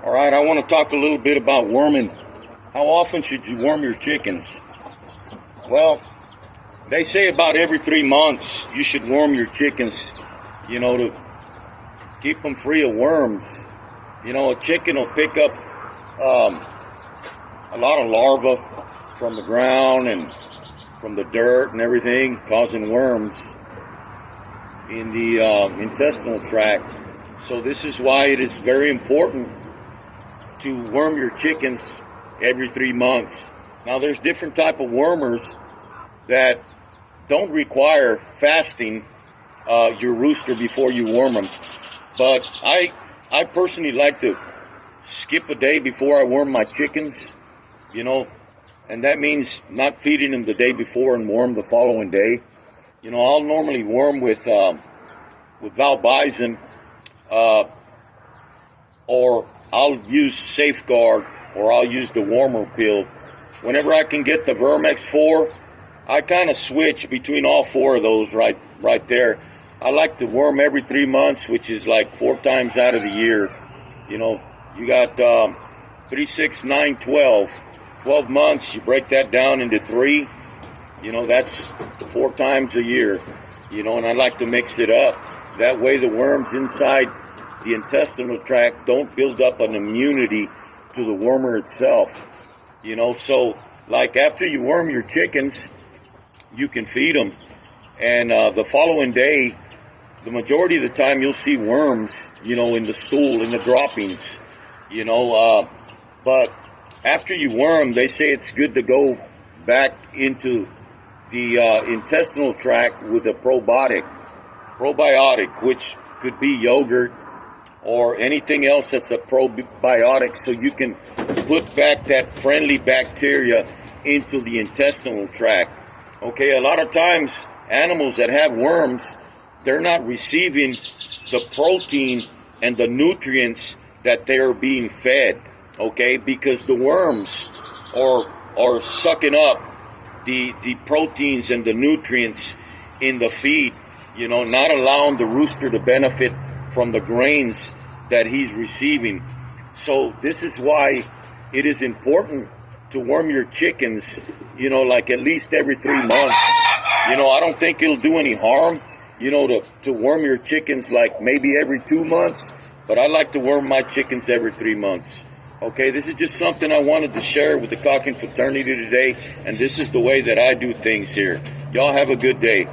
All right, I want to talk a little bit about worming. How often should you worm your chickens? Well, they say about every 3 months you should worm your chickens, to keep them free of worms. A chicken will pick up a lot of larvae from the ground and from the dirt and everything, causing worms in the intestinal tract. So this is why it is very important to worm your chickens every 3 months. Now there's different type of wormers that don't require fasting your rooster before you worm them. But I personally like to skip a day before I worm my chickens, and that means not feeding them the day before and worm the following day. I'll normally worm with Valbison, or I'll use Safeguard, or I'll use the wormer pill. Whenever I can get the Vermex 4, I kind of switch between all 4 of those right there. I like to worm every 3 months, which is like 4 times out of the year. You got 3, 6, 9, 12. 12 months, you break that down into 3. That's 4 times a year. And I like to mix it up. That way the worms inside the intestinal tract don't build up an immunity to the wormer itself. So like after you worm your chickens, you can feed them. And the following day, the majority of the time you'll see worms, in the stool, in the droppings, but after you worm, they say it's good to go back into the intestinal tract with a probiotic, which could be yogurt or anything else that's a probiotic, so you can put back that friendly bacteria into the intestinal tract. Okay, a lot of times animals that have worms, they're not receiving the protein and the nutrients that they are being fed, okay, because the worms are sucking up the proteins and the nutrients in the feed, not allowing the rooster to benefit from the grains that he's receiving. So this is why it is important to worm your chickens, like at least every 3 months. I don't think it'll do any harm, to worm your chickens like maybe every 2 months, but I like to worm my chickens every 3 months. Okay, this is just something I wanted to share with the cocking fraternity today, and this is the way that I do things here. Y'all have a good day.